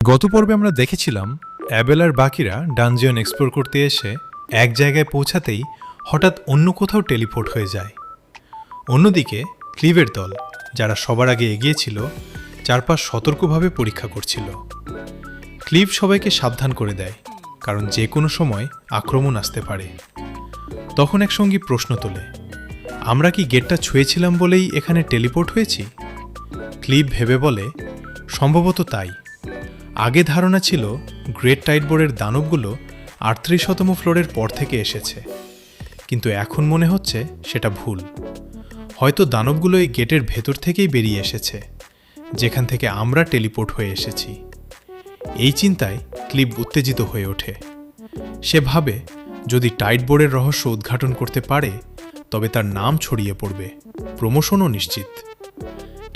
গত পর্বে আমরা দেখেছিলাম অ্যাবেল আর বাকিরা ডানজিয়ন এক্সপ্লোর করতে এসে এক জায়গায় পৌঁছাতেই হঠাৎ অন্য কোথাও টেলিপোর্ট হয়ে যায়। অন্যদিকে ক্লিভের দল, যারা সবার আগে এগিয়েছিল, চারপাশ সতর্কভাবে পরীক্ষা করছিল। ক্লিভ সবাইকে সাবধান করে দেয়, কারণ যে কোনো সময় আক্রমণ আসতে পারে। তখন এক সঙ্গী প্রশ্ন তোলে, আমরা কি গেটটা ছুঁয়েছিলাম বলেই এখানে টেলিপোর্ট হয়েছি? ক্লিভ ভেবে বলে, সম্ভবত তাই। আগে ধারণা ছিল গ্রেট টাইডবোর্ডের দানবগুলো 38তম ফ্লোরের পর থেকে এসেছে, কিন্তু এখন মনে হচ্ছে সেটা ভুল। হয়তো দানবগুলো এই গেটের ভেতর থেকেই বেরিয়ে এসেছে, যেখান থেকে আমরা টেলিপোর্ট হয়ে এসেছি। এই চিন্তায় ক্লিভ উত্তেজিত হয়ে ওঠে। সে ভাবে, যদি টাইডবোর্ডের রহস্য উদ্ঘাটন করতে পারে তবে তার নাম ছড়িয়ে পড়বে, প্রমোশনও নিশ্চিত।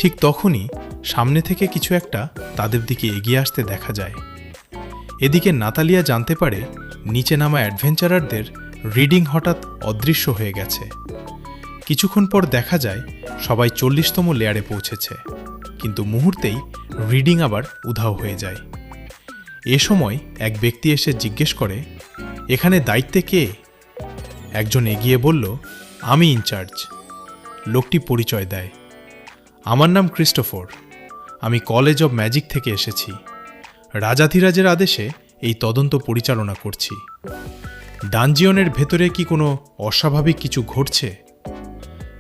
ঠিক তখনই সামনে থেকে কিছু একটা তাদের দিকে এগিয়ে আসতে দেখা যায়। এদিকে নাতালিয়া জানতে পারে নিচে নামা অ্যাডভেঞ্চারারদের রিডিং হঠাৎ অদৃশ্য হয়ে গেছে। কিছুক্ষণ পর দেখা যায় সবাই 40তম লেয়ারে পৌঁছেছে, কিন্তু মুহূর্তেই রিডিং আবার উধাও হয়ে যায়। এ সময় এক ব্যক্তি এসে জিজ্ঞেস করে, এখানে দায়িত্বে কে? একজন এগিয়ে বলল, আমি ইনচার্জ। লোকটি পরিচয় দেয়, আমার নাম ক্রিস্টোফার, আমি কলেজ অব ম্যাজিক থেকে এসেছি। রাজাধিরাজের আদেশে এই তদন্ত পরিচালনা করছি। ডানজিয়নের ভেতরে কি কোনো অস্বাভাবিক কিছু ঘটছে?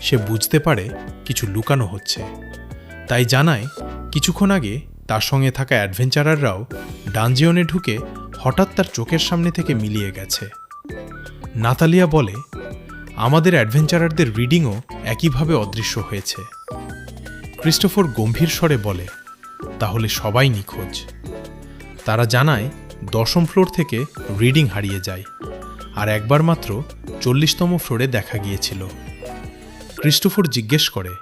সে বুঝতে পারে কিছু লুকানো হচ্ছে, তাই জানায় কিছুক্ষণ আগে তার সঙ্গে থাকা অ্যাডভেঞ্চারাররাও ডানজিয়নে ঢুকে হঠাৎ তার চোখের সামনে থেকে মিলিয়ে গেছে। নাতালিয়া বলে, আমাদের অ্যাডভেঞ্চারারদের রিডিংও একইভাবে অদৃশ্য হয়েছে। ক্রিস্টোফার গম্ভীর স্বরে বলে, তাহলে সবাই নিখোঁজ। তারা জানায় 10ম ফ্লোর থেকে রিডিং হারিয়ে যায়, আর একবার মাত্র 40তম ফ্লোরে দেখা গিয়েছিল। ক্রিস্টোফার জিজ্ঞেস করে,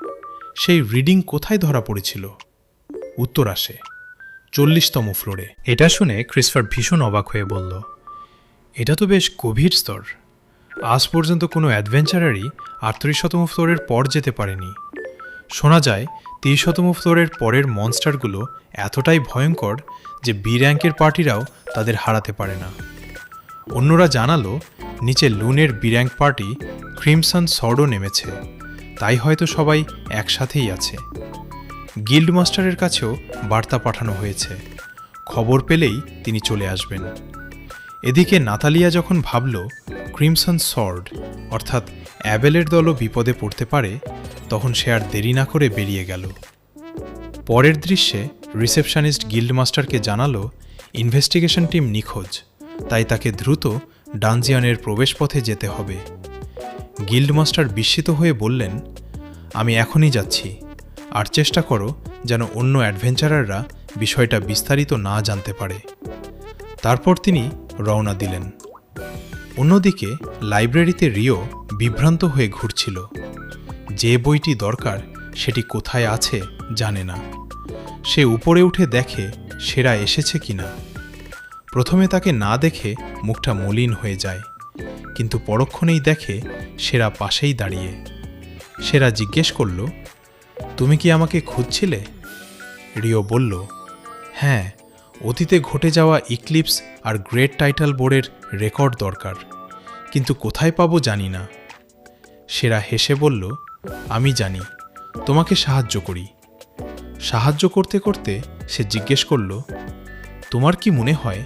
সেই রিডিং কোথায় ধরা পড়েছিল? উত্তর আসে, 40তম ফ্লোরে। এটা শুনে ক্রিস্টোফার ভীষণ অবাক হয়ে বলল, এটা তো বেশ গভীর স্তর। আজ পর্যন্ত কোনো অ্যাডভেঞ্চারারই 38তম ফ্লোরের পর যেতে পারেনি। শোনা যায় 30তম ফ্লোরের পরের মনস্টারগুলো এতটাই ভয়ঙ্কর যে বি র্যাঙ্কের পার্টিরাও তাদের হারাতে পারে না। অন্যরা জানালো, নিচে লুনের বি র্যাঙ্ক পার্টি ক্রিমসন সর্ডও নেমেছে, তাই হয়তো সবাই একসাথেই আছে। গিল্ড মাস্টারের কাছেও বার্তা পাঠানো হয়েছে, খবর পেলেই তিনি চলে আসবেন। এদিকে নাতালিয়া যখন ভাবল ক্রিমসন সর্ড অর্থাৎ অ্যাবেলের দলও বিপদে পড়তে পারে, তখন সে আর দেরি না করে বেরিয়ে গেল। পরের দৃশ্যে রিসেপশনিস্ট গিল্ড মাস্টারকে জানালো ইনভেস্টিগেশন টিম নিখোঁজ, তাই তাকে দ্রুত ডানজিয়নের প্রবেশপথে যেতে হবে। গিল্ড মাস্টার বিস্মিত হয়ে বললেন, আমি এখনই যাচ্ছি, আর চেষ্টা করো যেন অন্য অ্যাডভেঞ্চারাররা বিষয়টা বিস্তারিত না জানতে পারে। তারপর তিনি রওনা দিলেন। অন্যদিকে লাইব্রেরিতে রিও বিভ্রান্ত হয়ে ঘুরছিল। যে বইটি দরকার সেটি কোথায় আছে জানে না। সে উপরে উঠে দেখে সেরা এসেছে কিনা। প্রথমে তাকে না দেখে মুখটা মলিন হয়ে যায়, কিন্তু পরক্ষণেই দেখে সেরা পাশেই দাঁড়িয়ে। সেরা জিজ্ঞেস করল, তুমি কি আমাকে খুঁজছিলে? রিও বলল, হ্যাঁ, অতীতে ঘটে যাওয়া ইক্লিপস আর গ্রেট টাইটাল বোর্ডের রেকর্ড দরকার, কিন্তু কোথায় পাবো জানি না। সেরা হেসে বলল, আমি জানি, তোমাকে সাহায্য করি। সাহায্য করতে করতে সে জিজ্ঞেস করল, তোমার কি মনে হয়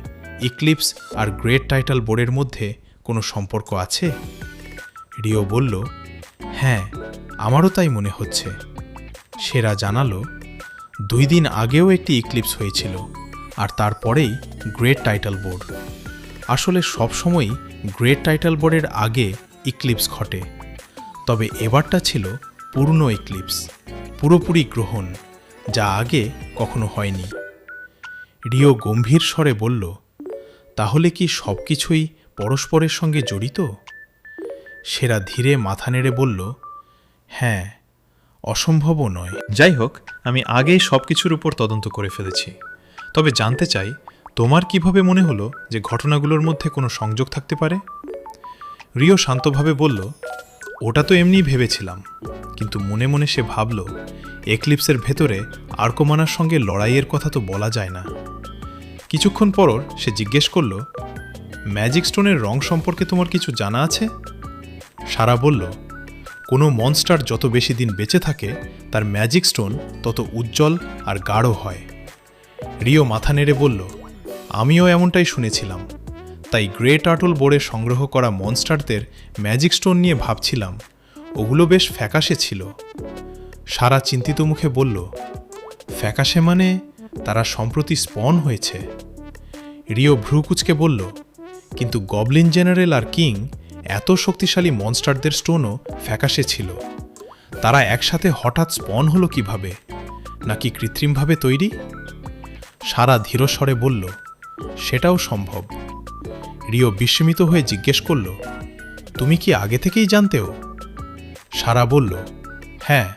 ইক্লিপস আর গ্রেট টাইটাল বোর্ডের মধ্যে কোনো সম্পর্ক আছে? রিও বলল, হ্যাঁ, আমারও তাই মনে হচ্ছে। সেরা জানালো, 2 দিন আগেও একটি ইক্লিপস হয়েছিল, আর তারপরেই গ্রেট টাইটাল বোর্ড। আসলে সবসময়ই গ্রেট টাইটাল বোর্ডের আগে ইক্লিপস ঘটে, তবে এবারটা ছিল পূর্ণ ইক্লিপস, পুরোপুরি গ্রহণ, যা আগে কখনো হয়নি। রিও গম্ভীর স্বরে বলল, তাহলে কি সব কিছুই পরস্পরের সঙ্গে জড়িত? সেরা ধীরে মাথা নেড়ে বলল, হ্যাঁ, অসম্ভবও নয়। যাই হোক, আমি আগেই সব কিছুর উপর তদন্ত করে ফেলেছি, তবে জানতে চাই তোমার কিভাবে মনে হলো যে ঘটনাগুলোর মধ্যে কোনো সংযোগ থাকতে পারে? রিও শান্তভাবে বলল, ওটা তো এমনিই ভেবেছিলাম, কিন্তু মনে মনে সে ভাবল, এক্লিপসের ভেতরে আর্কোমানার সঙ্গে লড়াইয়ের কথা তো বলা যায় না। কিছুক্ষণ পর সে জিজ্ঞেস করল, ম্যাজিক স্টোনের রং সম্পর্কে তোমার কিছু জানা আছে? সারা বলল, কোনো মনস্টার যত বেশি দিন বেঁচে থাকে তার ম্যাজিক স্টোন তত উজ্জ্বল আর গাঢ় হয়। রিও মাথা নেড়ে বলল, আমিও এমনটাই শুনেছিলাম, তাই গ্রে টার্টল বোর্ডে সংগ্রহ করা মনস্টারদের ম্যাজিক স্টোন নিয়ে ভাবছিলাম, ওগুলো বেশ ফ্যাকাশে ছিল। সারা চিন্তিত মুখে বলল, ফ্যাকাশে মানে তারা সম্প্রতি স্পন হয়েছে। রিও ভ্রুকুচকে বলল, কিন্তু গবলিন জেনারেল আর কিং এত শক্তিশালী মনস্টারদের স্টোনও ফ্যাকাশে ছিল। তারা একসাথে হঠাৎ স্পন হলো কিভাবে? নাকি কৃত্রিমভাবে তৈরি? সারা ধীরস্বরে বলল, সেটাও সম্ভব। রিও বিস্মিত হয়ে জিজ্ঞেস করল, তুমি কি আগে থেকেই জানতেও? সারা বলল, হ্যাঁ,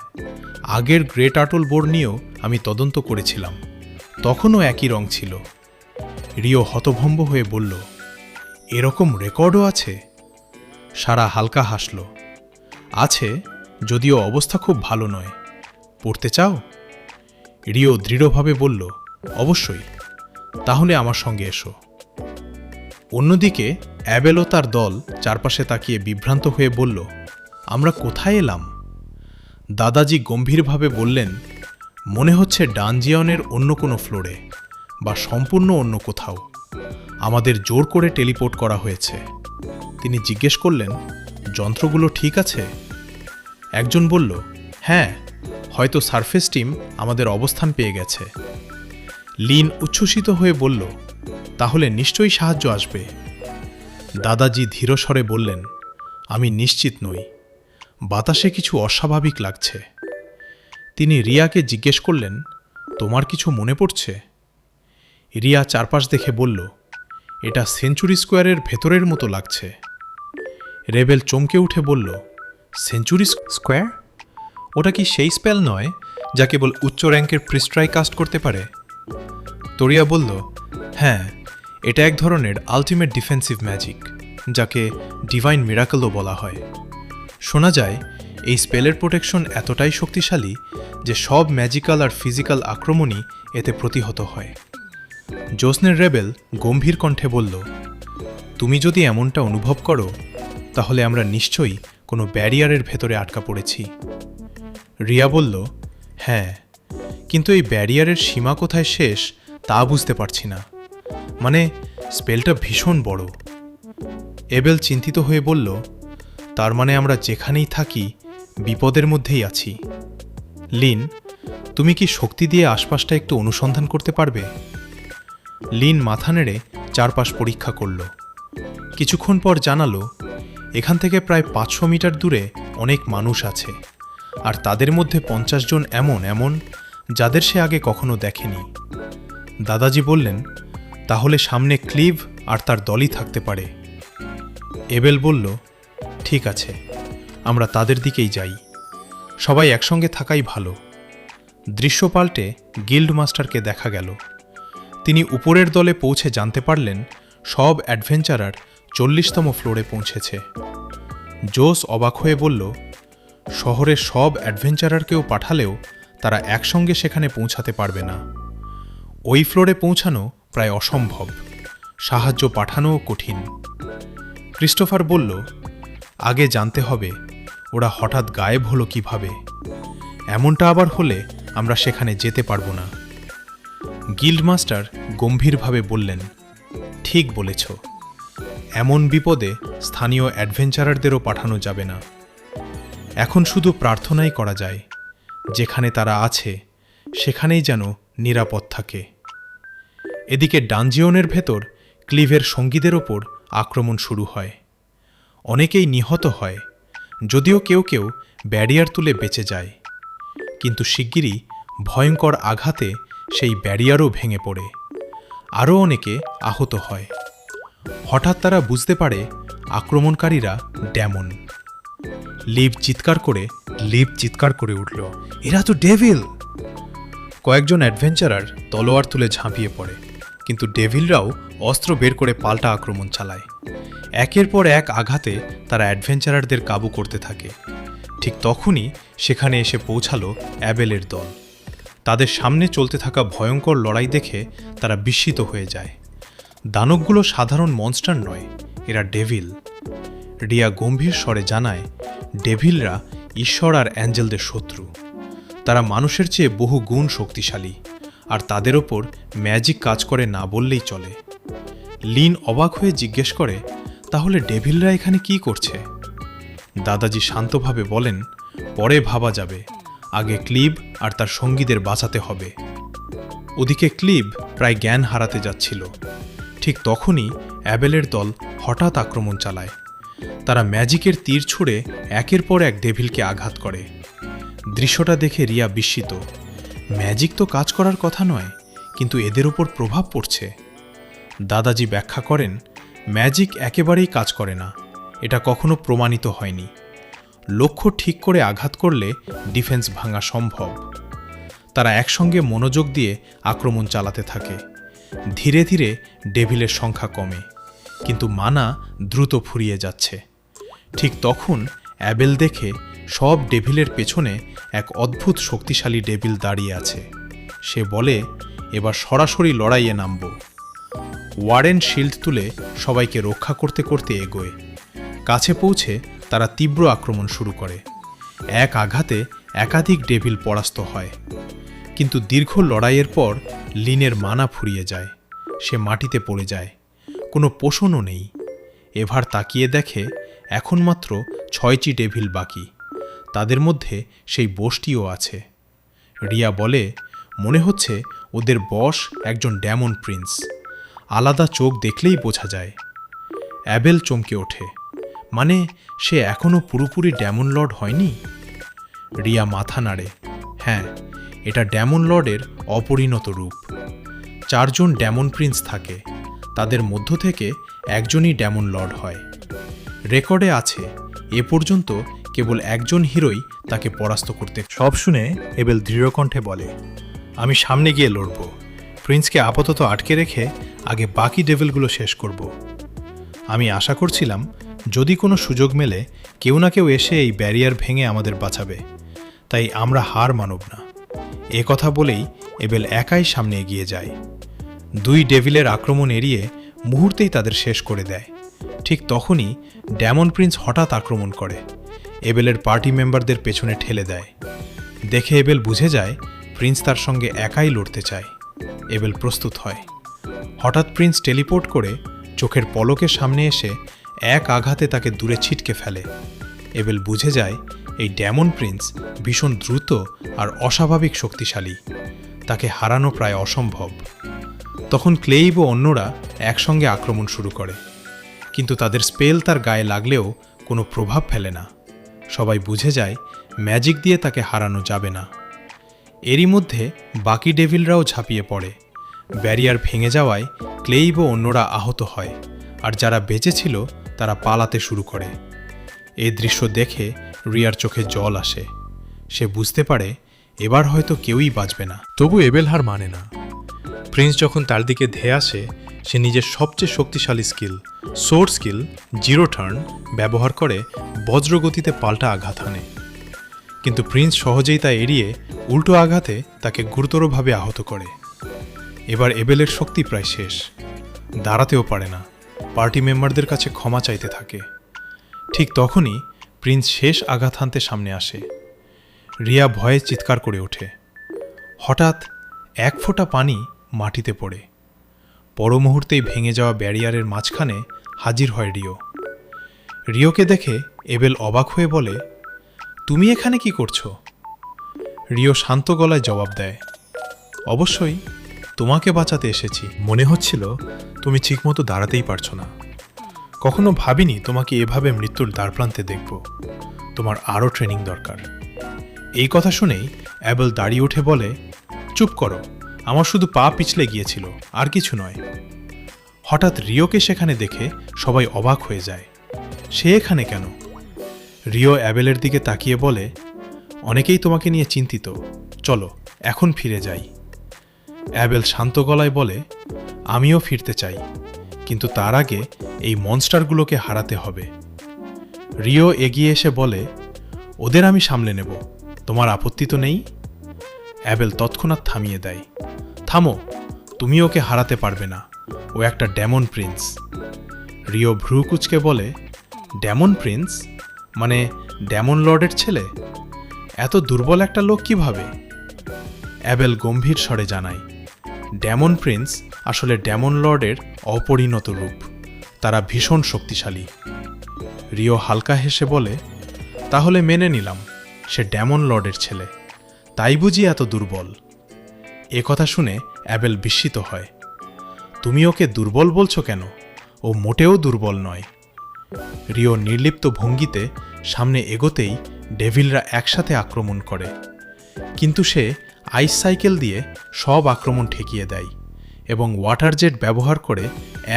আগের গ্রে টার্টল বোর্ড নিয়েও আমি তদন্ত করেছিলাম, তখনও একই রং ছিল। রিও হতভম্ব হয়ে বলল, এরকম রেকর্ডও আছে? সারা হালকা হাসল, আছে, যদিও অবস্থা খুব ভালো নয়। পড়তে চাও? রিও দৃঢ়ভাবে বলল, অবশ্যই, তাহলে আমার সঙ্গে এসো। অন্যদিকে অ্যাবেল ও তার দল চারপাশে তাকিয়ে বিভ্রান্ত হয়ে বলল, আমরা কোথায় এলাম? দাদাজি গম্ভীরভাবে বললেন, মনে হচ্ছে ডানজিয়নের অন্য কোনো ফ্লোরে, বা সম্পূর্ণ অন্য কোথাও। আমাদের জোর করে টেলিপোর্ট করা হয়েছে। তিনি জিজ্ঞেস করলেন, যন্ত্রগুলো ঠিক আছে? একজন বলল, হ্যাঁ, হয়তো সারফেস টিম আমাদের অবস্থান পেয়ে গেছে। লিন উচ্ছ্বসিত হয়ে বলল, তাহলে নিশ্চয়ই সাহায্য আসবে। দাদাজি ধীরস্বরে বললেন, আমি নিশ্চিত নই, বাতাসে কিছু অস্বাভাবিক লাগছে। তিনি রিয়াকে জিজ্ঞেস করলেন, তোমার কিছু মনে পড়ছে? রিয়া চারপাশ দেখে বলল, এটা সেঞ্চুরি স্কোয়ারের ভেতরের মতো লাগছে। রেবেল চমকে উঠে বলল, সেঞ্চুরি স্কোয়ার? ওটা কি সেই স্পেল নয় যা কেবল উচ্চ র্যাঙ্কের পৃষ্ঠায় কাস্ট করতে পারে? তোরিয়া বলল, হ্যাঁ, এটা এক ধরনের আলটিমেট ডিফেন্সিভ ম্যাজিক, যাকে ডিভাইন মিরাকলও বলা হয়। শোনা যায় এই স্পেলের প্রোটেকশন এতটাই শক্তিশালী যে সব ম্যাজিক্যাল আর ফিজিক্যাল আক্রমণই এতে প্রতিহত হয়। জোসনের রেবেল গম্ভীর কণ্ঠে বলল, তুমি যদি এমনটা অনুভব করো, তাহলে আমরা নিশ্চয়ই কোনো ব্যারিয়ারের ভেতরে আটকা পড়েছি। রিয়া বলল, হ্যাঁ, কিন্তু এই ব্যারিয়ারের সীমা কোথায় শেষ তা বুঝতে পারছি না। মানে, স্পেলটা ভীষণ বড়। এবেল চিন্তিত হয়ে বলল, তার মানে আমরা যেখানেই থাকি বিপদের মধ্যেই আছি। লিন, তুমি কি শক্তি দিয়ে আশপাশটা একটু অনুসন্ধান করতে পারবে? লিন মাথা নেড়ে চারপাশ পরীক্ষা করল। কিছুক্ষণ পর জানালো, এখান থেকে প্রায় 500 মিটার দূরে অনেক মানুষ আছে, আর তাদের মধ্যে 50 জন এমন যাদের সে আগে কখনো দেখেনি। দাদাজি বললেন, তাহলে সামনে ক্লিভ আর তার দলই থাকতে পারে। এবেল বলল, ঠিক আছে, আমরা তাদের দিকেই যাই। সবাই একসঙ্গে থাকাই ভালো। দৃশ্য পাল্টে গিল্ড মাস্টারকে দেখা গেল। তিনি উপরের দলে পৌঁছে জানতে পারলেন সব অ্যাডভেঞ্চারার 40তম ফ্লোরে পৌঁছেছে। জোস অবাক হয়ে বলল, শহরের সব অ্যাডভেঞ্চারারকেও পাঠালেও তারা একসঙ্গে সেখানে পৌঁছাতে পারবে না। ওই ফ্লোরে পৌঁছানো প্রায় অসম্ভব, সাহায্য পাঠানোও কঠিন। ক্রিস্টোফার বলল, আগে জানতে হবে ওরা হঠাৎ গায়েব হলো কিভাবে। এমনটা আবার হলে আমরা সেখানে যেতে পারবো না। গিল্ড মাস্টার গম্ভীরভাবে বললেন, ঠিক বলেছ, এমন বিপদে স্থানীয় অ্যাডভেঞ্চারারদেরও পাঠানো যাবে না। এখন শুধু প্রার্থনাই করা যায়, যেখানে তারা আছে সেখানেই যেন নিরাপদ থাকে। এদিকে ডানজিয়নের ভেতর ক্লিভের সঙ্গীদের ওপর আক্রমণ শুরু হয়। অনেকেই নিহত হয়, যদিও কেউ কেউ ব্যারিয়ার তুলে বেঁচে যায়, কিন্তু শিগগিরই ভয়ঙ্কর আঘাতে সেই ব্যারিয়ারও ভেঙে পড়ে। আরও অনেকে আহত হয়। হঠাৎ তারা বুঝতে পারে আক্রমণকারীরা ডেমন। লিভ চিৎকার করে উঠল, এরা তো ডেভিল! কয়েকজন অ্যাডভেঞ্চারার তলোয়ার তুলে ঝাঁপিয়ে পড়ে, কিন্তু ডেভিলরাও অস্ত্র বের করে পাল্টা আক্রমণ চালায়। একের পর এক আঘাতে তারা অ্যাডভেঞ্চারারদের কাবু করতে থাকে। ঠিক তখনই সেখানে এসে পৌঁছালো অ্যাবেলের দল। তাদের সামনে চলতে থাকা ভয়ঙ্কর লড়াই দেখে তারা বিস্মিত হয়ে যায়। দানবগুলো সাধারণ মনস্টার নয়, এরা ডেভিল। রিয়া গম্ভীর স্বরে জানায়, ডেভিলরা ঈশ্বর আর অ্যাঞ্জেলদের শত্রু। তারা মানুষের চেয়ে বহু গুণ শক্তিশালী, আর তাদের ওপর ম্যাজিক কাজ করে না বললেই চলে। লিন অবাক হয়ে জিজ্ঞেস করে, তাহলে ডেভিলরা এখানে কি করছে? দাদাজি শান্তভাবে বলেন, পরে ভাবা যাবে, আগে ক্লিভ আর তার সঙ্গীদের বাঁচাতে হবে। ওদিকে ক্লিভ প্রায় জ্ঞান হারাতে যাচ্ছিল। ঠিক তখনই অ্যাবেলের দল হঠাৎ আক্রমণ চালায়। তারা ম্যাজিকের তীর ছুঁড়ে একের পর এক ডেভিলকে আঘাত করে। দৃশ্যটা দেখে রিয়া বিস্মিত। ম্যাজিক তো কাজ করার কথা নয়, কিন্তু এদের উপর প্রভাব পড়ছে। দাদাজি ব্যাখ্যা করেন, ম্যাজিক একেবারেই কাজ করে না, এটা কখনো প্রমাণিত হয়নি। লক্ষ্য ঠিক করে আঘাত করলে ডিফেন্স ভাঙা সম্ভব। তারা একসঙ্গে মনোযোগ দিয়ে আক্রমণ চালাতে থাকে। ধীরে ধীরে ডেভিলের সংখ্যা কমে, কিন্তু মানা দ্রুত ফুরিয়ে যাচ্ছে। ঠিক তখন অ্যাবেল দেখে সব ডেভিলের পেছনে এক অদ্ভুত শক্তিশালী ডেভিল দাঁড়িয়ে আছে। সে বলে, এবার সরাসরি লড়াইয়ে নামব। ওয়ারেন শিল্ড তুলে সবাইকে রক্ষা করতে করতে এগোয়। কাছে পৌঁছে তারা তীব্র আক্রমণ শুরু করে। এক আঘাতে একাধিক ডেভিল পরাস্ত হয়, কিন্তু দীর্ঘ লড়াইয়ের পর লিনের মানা ফুরিয়ে যায়। সে মাটিতে পড়ে যায়, কোনো পোষণও নেই। এভার তাকিয়ে দেখে এখন মাত্র 6টি ডেভিল বাকি। তাদের মধ্যে সেই বোসটিও আছে। রিয়া বলে, মনে হচ্ছে ওদের বস একজন ডেমন প্রিন্স। আলাদা চোখ দেখলেই বোঝা যায়। অ্যাবেল চমকে ওঠে, মানে সে এখনও পুরোপুরি ডেমন লর্ড হয়নি? রিয়া মাথা নাড়ে, হ্যাঁ, এটা ডেমন লর্ডের অপরিণত রূপ। 4 জন ডেমন প্রিন্স থাকে, তাদের মধ্য থেকে একজনই ডেমন লর্ড হয়। রেকর্ডে আছে এ পর্যন্ত কেবল একজন হিরোই তাকে পরাস্ত করতে। সব শুনে এবেল দৃঢ়কণ্ঠে বলে, আমি সামনে গিয়ে লড়ব। প্রিন্সকে আপাতত আটকে রেখে আগে বাকি ডেভিলগুলো শেষ করব। আমি আশা করছিলাম যদি কোনো সুযোগ মেলে কেউ না কেউ এসে এই ব্যারিয়ার ভেঙে আমাদের বাঁচাবে, তাই আমরা হার মানব না। এ কথা বলেই এবেল একাই সামনে এগিয়ে যায়। 2 ডেভিলের আক্রমণ এড়িয়ে মুহূর্তেই তাদের শেষ করে দেয়। ঠিক তখনই ডেমন প্রিন্স হঠাৎ আক্রমণ করে, এবেলের পার্টি মেম্বারদের পেছনে ঠেলে দেয়। দেখে এবেল বুঝে যায় প্রিন্স তার সঙ্গে একাই লড়তে চায়। এবেল প্রস্তুত হয়। হঠাৎ প্রিন্স টেলিপোর্ট করে চোখের পলকের সামনে এসে এক আঘাতে তাকে দূরে ছিটকে ফেলে। এবেল বুঝে যায় এই ডেমন প্রিন্স ভীষণ দ্রুত আর অস্বাভাবিক শক্তিশালী, তাকে হারানো প্রায় অসম্ভব। তখন ক্লেইভ ও অন্যরা একসঙ্গে আক্রমণ শুরু করে, কিন্তু তাদের স্পেল তার গায়ে লাগলেও কোনো প্রভাব ফেলে না। সবাই বুঝে যায় ম্যাজিক দিয়ে তাকে হারানো যাবে না। এরই মধ্যে বাকি ডেভিলরাও ঝাঁপিয়ে পড়ে। ব্যারিয়ার ভেঙে যাওয়ায় ক্লেইভ ও অন্যরা আহত হয়, আর যারা বেঁচে ছিল তারা পালাতে শুরু করে। এই দৃশ্য দেখে রিয়ার চোখে জল আসে। সে বুঝতে পারে এবার হয়তো কেউই বাঁচবে না। তবু এবেল হার মানে না। প্রিন্স যখন তার দিকে ধেয়ে আসে, সে নিজের সবচেয়ে শক্তিশালী skill, sword skill zero turn ব্যবহার করে বজ্রগতিতে পাল্টা আঘাত হানে। কিন্তু প্রিন্স সহজেই তা এড়িয়ে উল্টো আঘাতে তাকে গুরুতরভাবে আহত করে। এবার এবেলের শক্তি প্রায় শেষ, দাঁড়াতেও পারে না। পার্টি মেম্বারদের কাছে ক্ষমা চাইতে থাকে। ঠিক তখনই প্রিন্স শেষ আঘাত হানতে সামনে আসে। রিয়া ভয়ে চিৎকার করে ওঠে। হঠাৎ 1 ফোঁটা পানি মাটিতে পড়ে। পর মুহূর্তেই ভেঙে যাওয়া ব্যারিয়ারের মাঝখানে হাজির হয় রিও। রিওকে দেখে এবেল অবাক হয়ে বলে, তুমি এখানে কি করছো? রিও শান্ত গলায় জবাব দেয়, অবশ্যই তোমাকে বাঁচাতে এসেছি। মনে হচ্ছিল তুমি ঠিকমতো দাঁড়াতেই পারছো না। কখনো ভাবিনি তোমাকে এভাবে মৃত্যুর দ্বারপ্রান্তে দেখব। তোমার আরও ট্রেনিং দরকার। এই কথা শুনেই অ্যাবেল দাঁড়িয়ে উঠে বলে, চুপ করো, আমার শুধু পা পিছলে গিয়েছিল, আর কিছু নয়। হঠাৎ রিওকে সেখানে দেখে সবাই অবাক হয়ে যায়। সে এখানে কেন? রিও অ্যাবেলের দিকে তাকিয়ে বলে, অনেকেই তোমাকে নিয়ে চিন্তিত, চলো এখন ফিরে যাই। অ্যাবেল শান্ত গলায় বলে, আমিও ফিরতে চাই, কিন্তু তার আগে এই মনস্টারগুলোকে হারাতে হবে। রিও এগিয়ে এসে বলে, ওদের আমি সামলে নেব, তোমার আপত্তি তো নেই? অ্যাবেল তৎক্ষণাৎ থামিয়ে দেয়। থামো, তুমি ওকে হারাতে পারবে না, ও একটা ডেমন প্রিন্স। রিও ভ্রু কুচকে বলে, ডেমন প্রিন্স মানে ডেমন লর্ডের ছেলে? এত দুর্বল একটা লোক কিভাবে? অ্যাবেল গম্ভীর স্বরে জানায়, ডেমন প্রিন্স আসলে ডেমন লর্ডের অপরিণত রূপ, তারা ভীষণ শক্তিশালী। রিও হালকা হেসে বলে, তাহলে মেনে নিলাম সে ডেমন লর্ডের ছেলে, তাই বুঝি এত দুর্বল? এ কথা শুনে অ্যাবেল বিস্মিত হয়। তুমি ওকে দুর্বল বলছো কেন? ও মোটেও দুর্বল নয়। রিও নির্লিপ্ত ভঙ্গিতে সামনে এগোতেই ডেভিলরা একসাথে আক্রমণ করে, কিন্তু সে আইস সাইকেল দিয়ে সব আক্রমণ ঠেকিয়ে দেয় এবং ওয়াটার জেট ব্যবহার করে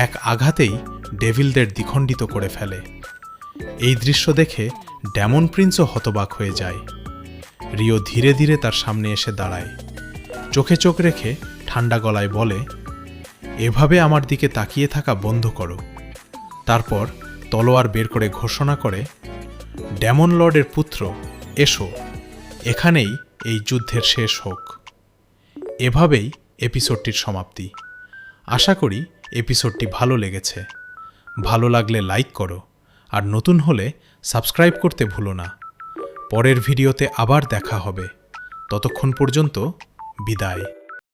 এক আঘাতেই ডেভিলদের দ্বিখণ্ডিত করে ফেলে। এই দৃশ্য দেখে ডেমন প্রিন্সও হতবাক হয়ে যায়। রিও ধীরে ধীরে তার সামনে এসে দাঁড়ায়, চোখে চোখ রেখে ঠান্ডা গলায় বলে, এভাবে আমার দিকে তাকিয়ে থাকা বন্ধ করো। তারপর তলোয়ার বের করে ঘোষণা করে, ডেমন লর্ডের পুত্র, এসো, এখানেই এই যুদ্ধের শেষ হোক। এভাবেই এপিসোডটির সমাপ্তি। আশা করি এপিসোডটি ভালো লেগেছে। ভালো লাগলে লাইক করো, আর নতুন হলে সাবস্ক্রাইব করতে ভুলো না। পরের ভিডিওতে আবার দেখা হবে। ততক্ষণ পর্যন্ত বিদায়।